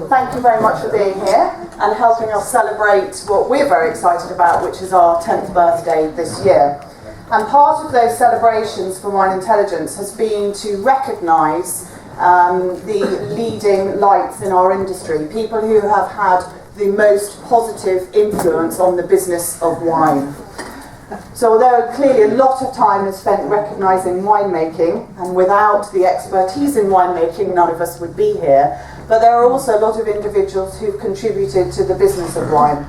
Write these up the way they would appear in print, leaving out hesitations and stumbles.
Thank you very much for being here and helping us celebrate what we're very excited about, which is our 10th birthday this year. And part of those celebrations for Wine Intelligence has been to recognise the leading lights in our industry, people who have had the most positive influence on the business of wine. So although clearly a lot of time is spent recognising winemaking, and without the expertise in winemaking none of us would be here, but there are also a lot of individuals who've contributed to the business of wine.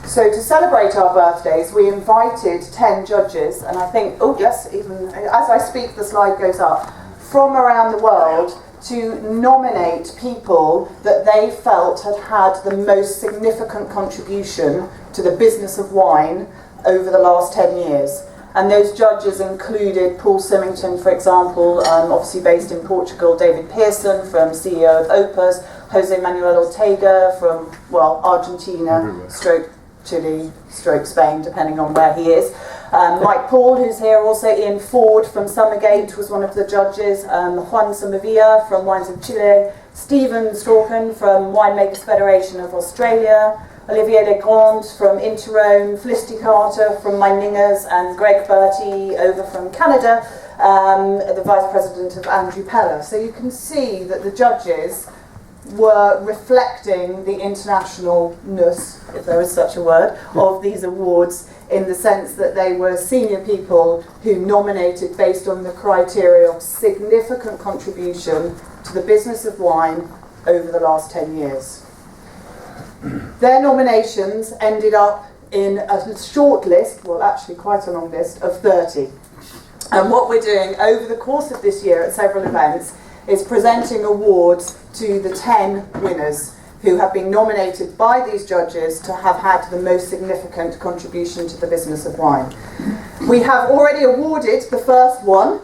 So to celebrate our birthdays, we invited 10 judges, and I think, oh yes, even as I speak the slide goes up, from around the world to nominate people that they felt had had the most significant contribution to the business of wine over the last 10 years. And those judges included Paul Symington, for example, obviously based in Portugal, David Pearson from CEO of Opus, Jose Manuel Ortega from, well, Argentina, stroke Chile, stroke Spain, depending on where he is. Mike Paul, who's here also, Ian Ford from Summergate was one of the judges, Juan Somavilla from Wines of Chile, Stephen Strauchen from Winemakers Federation of Australia, Olivier Legrand from Interrome, Felicity Carter from Meiningers, and Greg Bertie over from Canada, the Vice President of Andrew Peller. So you can see that the judges were reflecting the internationalness, if there is such a word, of these awards, in the sense that they were senior people who nominated based on the criteria of significant contribution to the business of wine over the last 10 years. Their nominations ended up in a short list, well actually quite a long list, of 30. And what we're doing over the course of this year at several events is presenting awards to the 10 winners who have been nominated by these judges to have had the most significant contribution to the business of wine. We have already awarded the first one,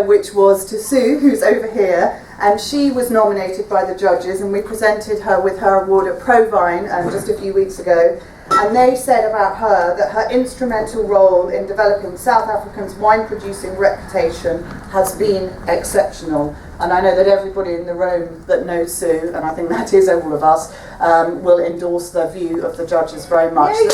which was to Sue, who's over here, and she was nominated by the judges, and we presented her with her award at Provine just a few weeks ago, and they said about her that her instrumental role in developing South Africa's wine producing reputation has been exceptional. And I know that everybody in the room that knows Sue, and I think that is all of us, will endorse the view of the judges very much. So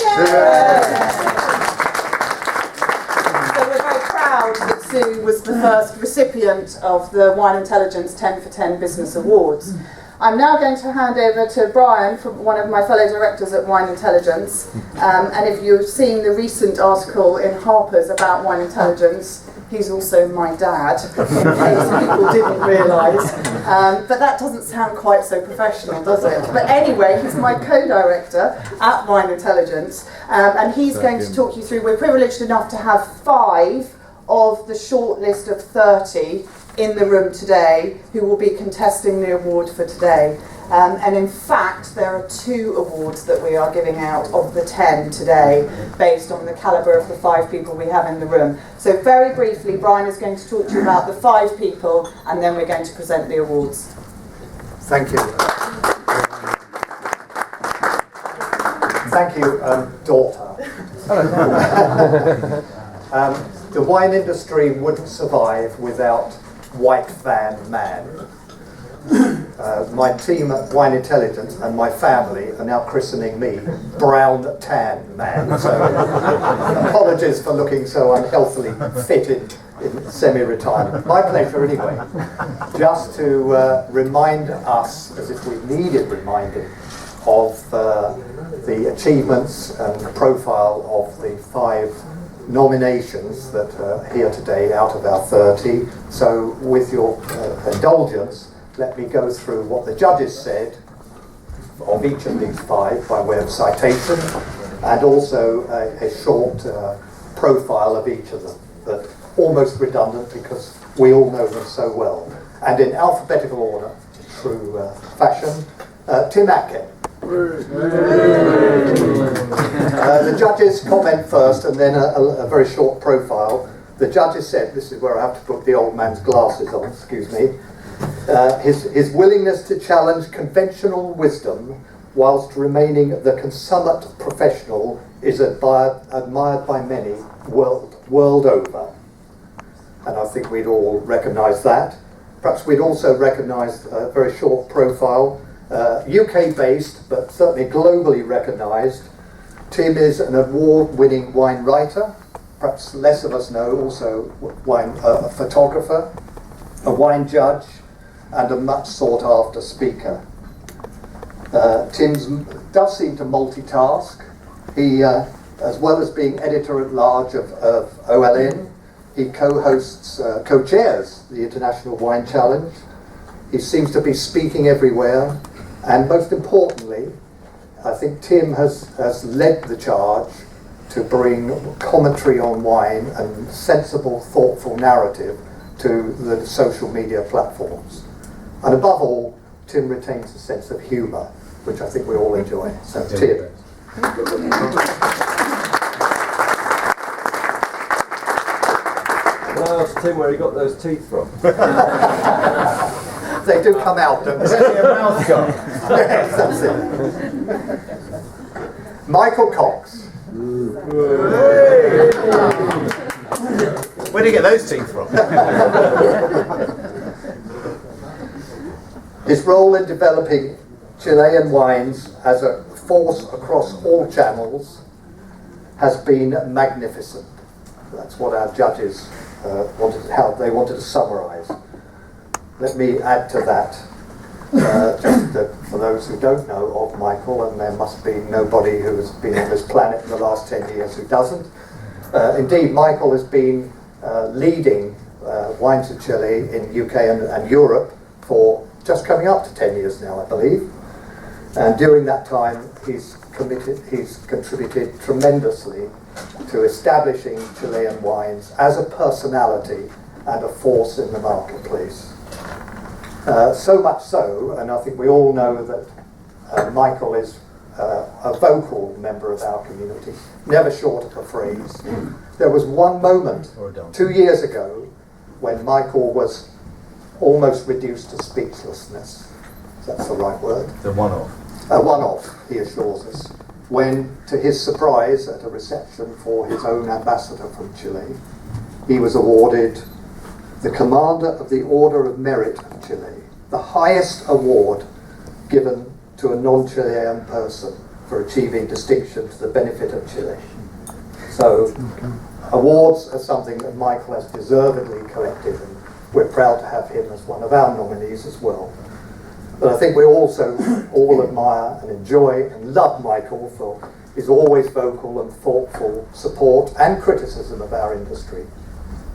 we're very proud that Sue was the first recipient of the Wine Intelligence 10 for 10 Business Awards. I'm now going to hand over to Brian, from one of my fellow directors at Wine Intelligence. And if you've seen the recent article in Harper's about Wine Intelligence, he's also my dad, in case people didn't realise. But that doesn't sound quite so professional, does it? But anyway, he's my co-director at Wine Intelligence, and he's going to talk you through, we're privileged enough to have 5 of the short list of 30 in the room today who will be contesting the award for today. And in fact, there are 2 awards that we are giving out of the 10 today, based on the calibre of the 5 people we have in the room. So very briefly, Brian is going to talk to you about the 5 people, and then we're going to present the awards. Thank you. Thank you, daughter. The wine industry wouldn't survive without white van man. My team at Wine Intelligence and my family are now christening me Brown Tan Man. So apologies for looking so unhealthily fit in semi-retirement. My pleasure anyway, just to remind us, as if we needed reminding, of the achievements and the profile of the 5 nominations that are here today out of our 30. So with your indulgence, let me go through what the judges said of each of these 5 by way of citation, and also a short profile of each of them, but almost redundant because we all know them so well. And in alphabetical order, true fashion, Tim Atkin. The judges comment first, and then a very short profile. The judges said, this is where I have to put the old man's glasses on, excuse me, his willingness to challenge conventional wisdom whilst remaining the consummate professional is admired by many world over. And I think we'd all recognise that. Perhaps we'd also recognise a very short profile, UK based, but certainly globally recognised. Tim is an award-winning wine writer, perhaps less of us know, also a photographer, a wine judge, and a much sought after speaker. Tim does seem to multitask. He, as well as being editor at large of OLN, he co-chairs the International Wine Challenge. He seems to be speaking everywhere, and most importantly, I think Tim has led the charge to bring commentary on wine and sensible, thoughtful narrative to the social media platforms. And above all, Tim retains a sense of humour, which I think we all enjoy. So, Tim. Can I ask Tim where he got those teeth from? They do come out, don't they? A mouth guard. Yes, that's it. Michael Cox. Where did you get those teeth from? His role in developing Chilean wines as a force across all channels has been magnificent. That's what our judges wanted to summarise. Let me add to that, for those who don't know of Michael, and there must be nobody who has been on this planet in the last 10 years who doesn't. Indeed, Michael has been leading Wines of Chile in UK and Europe for just coming up to 10 years now, I believe. And during that time, he's contributed tremendously to establishing Chilean wines as a personality and a force in the marketplace. So much so, and I think we all know that Michael is a vocal member of our community, never short of a phrase. There was one moment 2 years ago when Michael was almost reduced to speechlessness. If that's the right word. The one-off. A one-off, he assures us, when, to his surprise, at a reception for his own ambassador from Chile, he was awarded the Commander of the Order of Merit of Chile, the highest award given to a non-Chilean person for achieving distinction to the benefit of Chile. So, awards are something that Michael has deservedly collected, and we're proud to have him as one of our nominees as well. But I think we also all admire and enjoy and love Michael for his always vocal and thoughtful support and criticism of our industry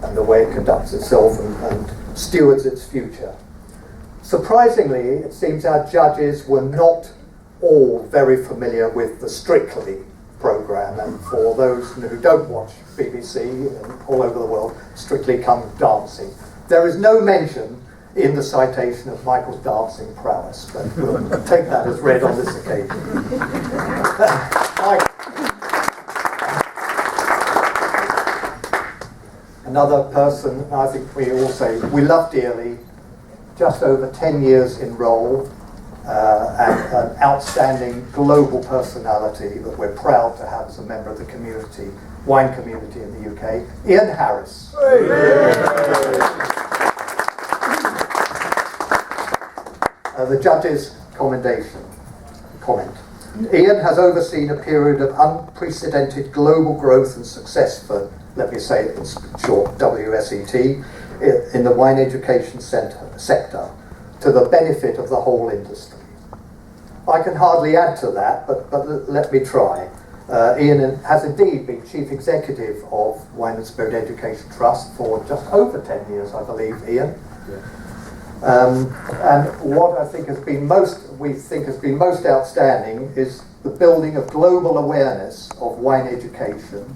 and the way it conducts itself and stewards its future. Surprisingly, it seems our judges were not all very familiar with the Strictly programme, and for those who don't watch BBC and all over the world, Strictly Come Dancing. There is no mention in the citation of Michael's dancing prowess, but we'll take that as read on this occasion. Another person I think we all say we love dearly, just over 10 years in role, and an outstanding global personality that we're proud to have as a member of the community, wine community in the UK, Ian Harris. The judge's comment. Ian has overseen a period of unprecedented global growth and success for, let me say it in short, WSET, in the wine education sector, to the benefit of the whole industry. I can hardly add to that, but let me try. Ian has indeed been Chief Executive of Wine and Spirit Education Trust for just over 10 years, I believe, Ian. Yeah. And what I think has been most outstanding is the building of global awareness of wine education,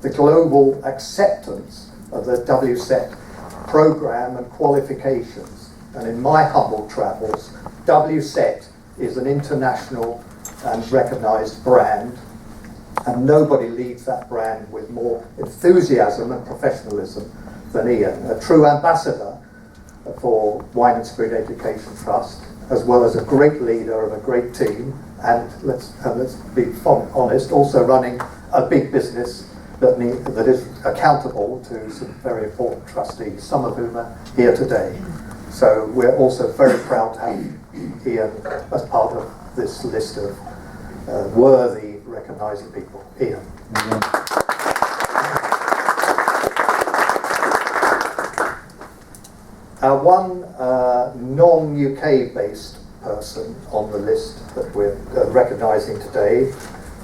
the global acceptance of the WSET program and qualifications. And in my humble travels, WSET is an international and recognised brand, and nobody leads that brand with more enthusiasm and professionalism than Ian, a true ambassador for Wine and Spirit Education Trust, as well as a great leader of a great team, and let's be honest, also running a big business that is accountable to some very important trustees, some of whom are here today. So we're also very proud to have Ian as part of this list of worthy recognising people. Ian. One non-UK based person on the list that we're recognising today,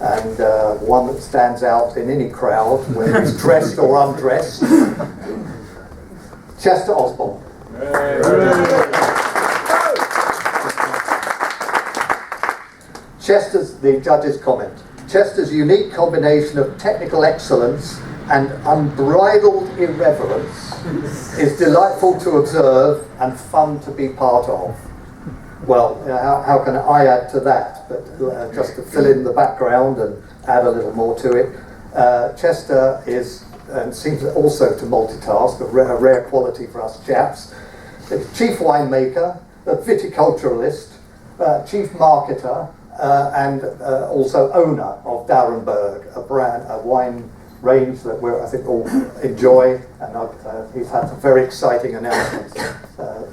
and one that stands out in any crowd, whether he's dressed or undressed, Chester Osborne. Chester's, the judge's comment, Chester's unique combination of technical excellence and unbridled irreverence is delightful to observe and fun to be part of. Well, how can I add to that? But just to fill in the background and add a little more to it, Chester is, and seems also to multitask, a rare quality for us chaps, chief winemaker, a viticulturalist, chief marketer, and also owner of Darrenberg, a wine range that I think all enjoy, and he's had some very exciting announcements,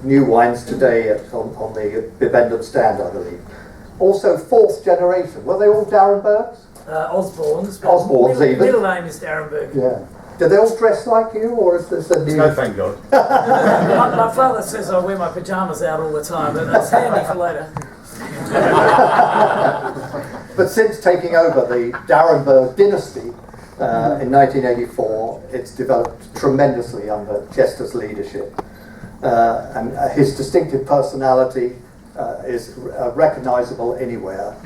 new wines today on the Bibendum stand, I believe. Also, fourth generation. Were they all Darrenbergs? Osborne's. Osborne's even. Middle name is Darrenberg. Yeah. Do they all dress like you, or is this a new... No, thank God. My father says I wear my pyjamas out all the time, but that's handy for later. But since taking over the Darrenberg dynasty in 1984, it's developed tremendously under Chester's leadership. And his distinctive personality is recognisable anywhere.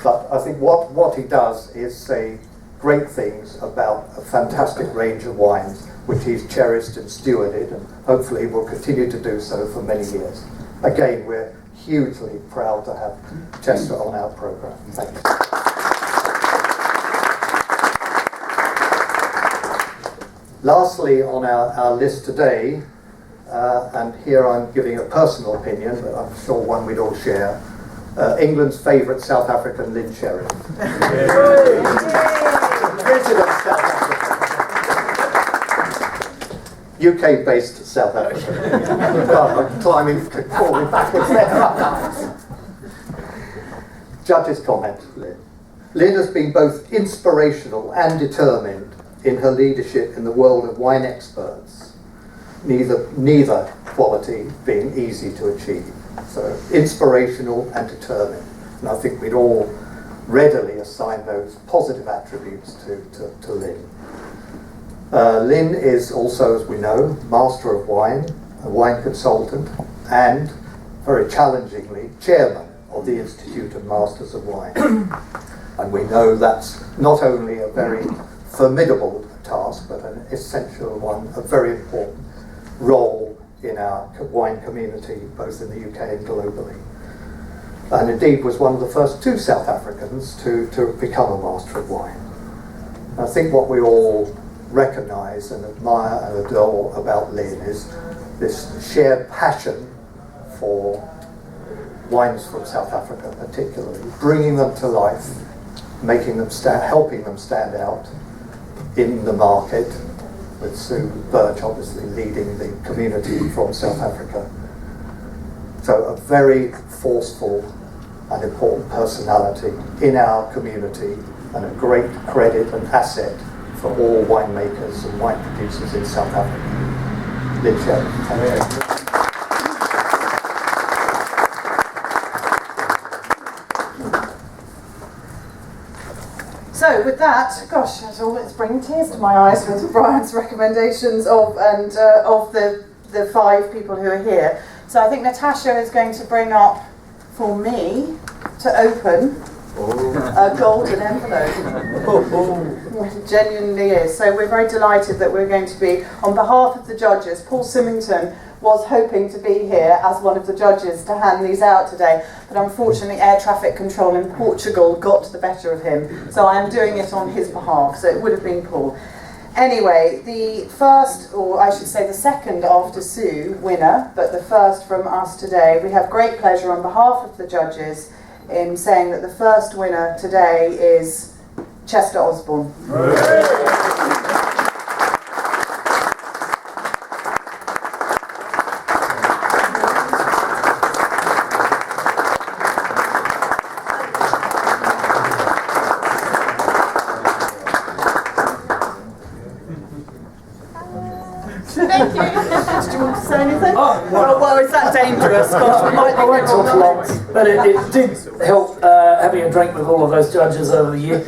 But I think what he does is say great things about a fantastic range of wines, which he's cherished and stewarded, and hopefully will continue to do so for many years. Again, we're hugely proud to have Chester on our programme. Thank you. Lastly on our list today, and here I'm giving a personal opinion, but I'm sure one we'd all share, England's favourite South African Lynn Sherry. Resident South African. UK-based South Africa. I'm crawling backwards there. Judge's comment, Lynn. Lynn has been both inspirational and determined in her leadership in the world of wine experts, neither quality being easy to achieve. So inspirational and determined. And I think we'd all readily assign those positive attributes to Lynn. Lynn is also, as we know, Master of Wine, a wine consultant, and, very challengingly, Chairman of the Institute of Masters of Wine. And we know that's not only a very formidable task, but an essential one, a very important role in our wine community, both in the UK and globally. And indeed was one of the first two South Africans to become a Master of Wine. And I think what we all recognise and admire and adore about Lynn is this shared passion for wines from South Africa, particularly, bringing them to life, making them helping them stand out in the market, with Sue Birch obviously leading the community from South Africa. So a very forceful and important personality in our community, and a great credit and asset for all winemakers and wine producers in South Africa. Lynn Sherry, thank you. So with that, gosh, it's bringing tears to my eyes with Brian's recommendations of the five people who are here. So I think Natasha is going to bring up for me to open a golden envelope. It genuinely is. So we're very delighted that we're going to be, on behalf of the judges, Paul Symington was hoping to be here as one of the judges to hand these out today, but unfortunately air traffic control in Portugal got the better of him, so I am doing it on his behalf, so it would have been Paul. Anyway, the first, or I should say the second after Sue winner, but the first from us today, we have great pleasure on behalf of the judges in saying that the first winner today is Chester Osborne. want to say anything? Oh, well, is that dangerous? Gosh, we might I won't talk a lot, but it did help having a drink with all of those judges over the year.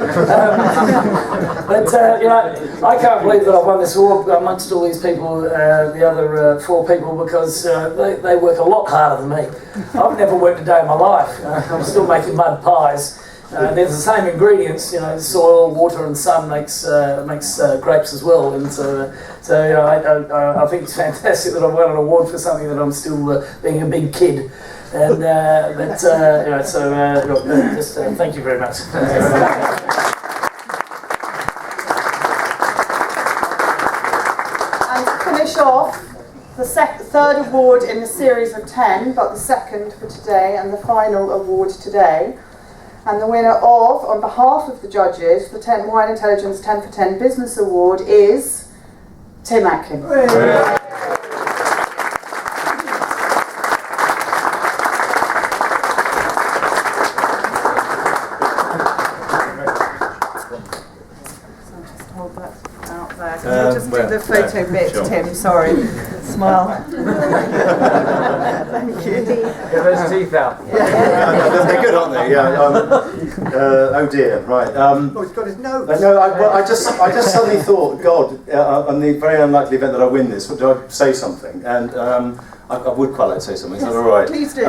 I can't believe that I've won this award amongst all these people, the other 4 people, because they work a lot harder than me. I've never worked a day in my life. I'm still making mud pies. There's the same ingredients, soil, water, and sun makes grapes as well. And I think it's fantastic that I've won an award for something that I'm still being a big kid. And thank you very much. And to finish off, the third award in the series of 10, but the second for today and the final award today. And the winner of, on behalf of the judges, the Wine Intelligence 10 for 10 Business Award is Tim Atkins. Hold that out there. Can you just do the photo bit, sure. Tim? Sorry. Smile. Thank you. Get those teeth out. They're good, aren't they? Yeah. Oh dear. Right. Oh, he's got his nose. No, I just suddenly thought, God, on the very unlikely event that I win this, do I say something? And I would quite like to say something. Is that all right? Please do.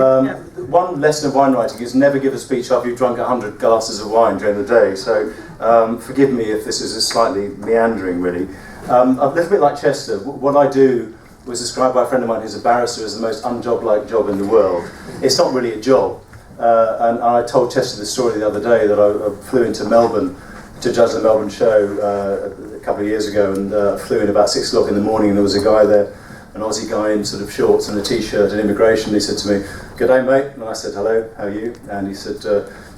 One lesson of wine writing is never give a speech after you've drunk 100 glasses of wine during the day. So forgive me if this is slightly meandering, really. A little bit like Chester, what I do was described by a friend of mine who's a barrister as the most unjob-like job in the world. It's not really a job. And I told Chester the story the other day that I flew into Melbourne to judge the Melbourne show a couple of years ago, and flew in about 6 o'clock in the morning, and there was a guy there, an Aussie guy in sort of shorts and a t-shirt at immigration. He said to me, "Good day, mate." And I said, "Hello, how are you?" And he said,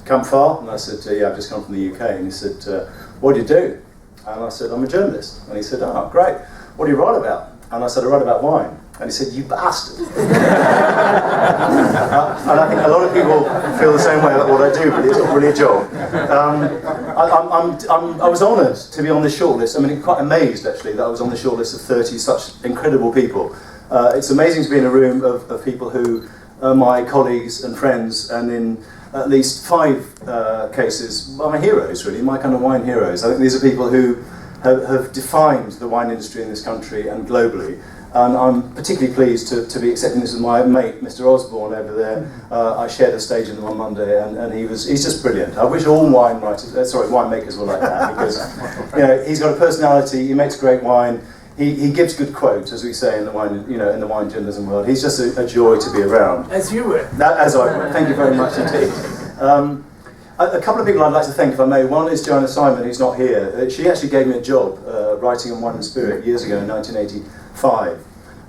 "Come far?" And I said, "Yeah, I've just come from the UK." And he said, "What do you do?" And I said, "I'm a journalist." And he said, "Oh, great. What do you write about?" And I said, "I write about wine." And he said, "You bastard." And I think a lot of people feel the same way about what I do, but it's not really a job. I was honoured to be on this shortlist. I mean, quite amazed, actually, that I was on the shortlist of 30 such incredible people. It's amazing to be in a room of people who are my colleagues and friends, and in at least 5 cases, my heroes, really, my kind of wine heroes. I think these are people who have defined the wine industry in this country and globally. And I'm particularly pleased to be accepting this with my mate, Mr. Osborne, over there. I shared a stage with him on Monday, and he's just brilliant. I wish all winemakers were like that, because he's got a personality. He makes great wine. He gives good quotes, as we say in the wine, in the wine journalism world. He's just a joy to be around. As you were. As I were. Thank you very much indeed. A couple of people I'd like to thank, if I may. One is Joanna Simon, who's not here. She actually gave me a job writing on wine and spirit years ago in 1985.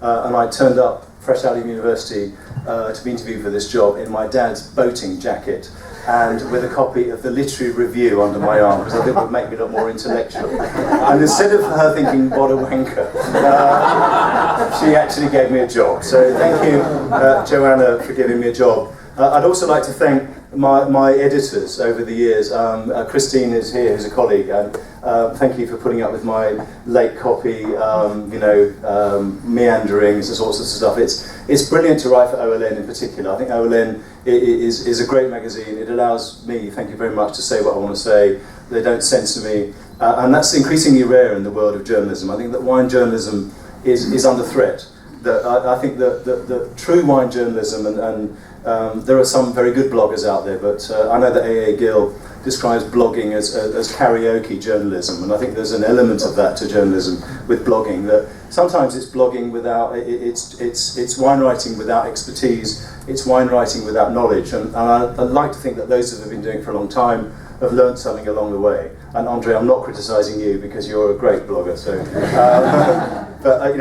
And I turned up fresh out of university to be interviewed for this job in my dad's boating jacket and with a copy of the literary review under my arm, because I think it would make me look more intellectual. And instead of her thinking, what a wanker, she actually gave me a job. So thank you, Joanna, for giving me a job. I'd also like to thank my editors over the years. Christine is here, who's a colleague, and thank you for putting up with my late copy, meanderings and sorts of stuff. It's brilliant to write for OLN in particular. I think OLN is a great magazine. It allows me, thank you very much, to say what I want to say. They don't censor me, and that's increasingly rare in the world of journalism. I think that wine journalism is under threat. I think that true wine journalism, and there are some very good bloggers out there, but I know that A.A. Gill describes blogging as karaoke journalism, and I think there's an element of that to journalism with blogging, that sometimes it's blogging without, it's wine writing without expertise, it's wine writing without knowledge, and I'd like to think that those that have been doing it for a long time have learned something along the way. And Andre, I'm not criticising you because you're a great blogger, so but I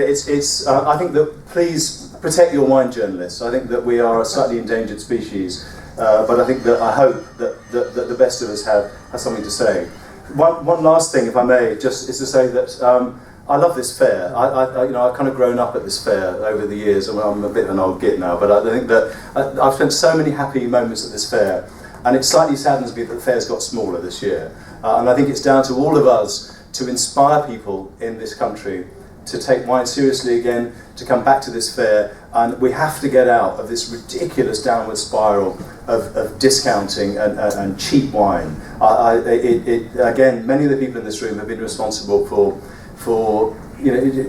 think that please protect your wine journalists. I think that we are a slightly endangered species, but I think that I hope that the best of us have something to say. One last thing, if I may, just is to say that I love this fair. I've kind of grown up at this fair over the years. I mean, I'm a bit of an old git now, but I think that I've spent so many happy moments at this fair, and it slightly saddens me that the fair's got smaller this year. And I think it's down to all of us to inspire people in this country to take wine seriously again, to come back to this fair, and we have to get out of this ridiculous downward spiral of discounting and cheap wine. Again, many of the people in this room have been responsible for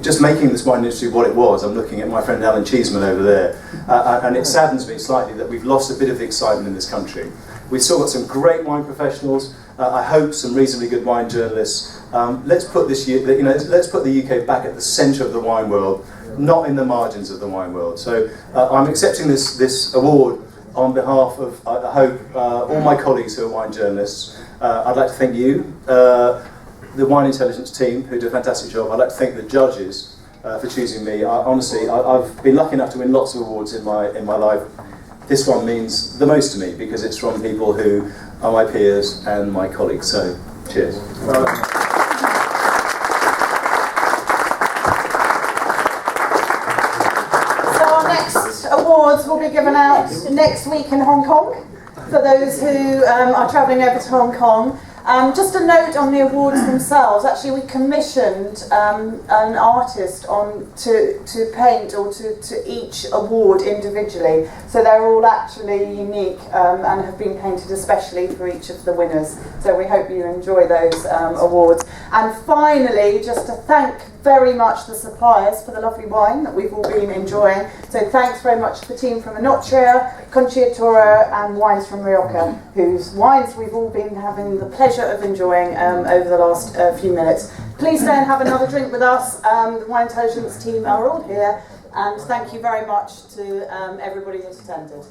just making this wine industry what it was. I'm looking at my friend Alan Cheeseman over there, and it saddens me slightly that we've lost a bit of the excitement in this country. We've still got some great wine professionals. I hope some reasonably good wine journalists. Let's put let's put the UK back at the centre of the wine world, not in the margins of the wine world. So I'm accepting this award on behalf of, I hope, all my colleagues who are wine journalists. I'd like to thank you, the Wine Intelligence team, who do a fantastic job. I'd like to thank the judges for choosing me. Honestly, I've been lucky enough to win lots of awards in my life. This one means the most to me because it's from people who are my peers and my colleagues. So, cheers. Awards will be given out next week in Hong Kong for those who are travelling over to Hong Kong. Just a note on the awards themselves. Actually, we commissioned an artist to paint or to each award individually. So they're all actually unique and have been painted especially for each of the winners. So we hope you enjoy those awards. And finally, just to thank very much the suppliers for the lovely wine that we've all been enjoying. So thanks very much to the team from Anotria, Conciatura and Wines from Rioja, whose wines we've all been having the pleasure of enjoying over the last few minutes. Please stay and have another drink with us. The Wine Intelligence team are all here, and thank you very much to everybody that attended.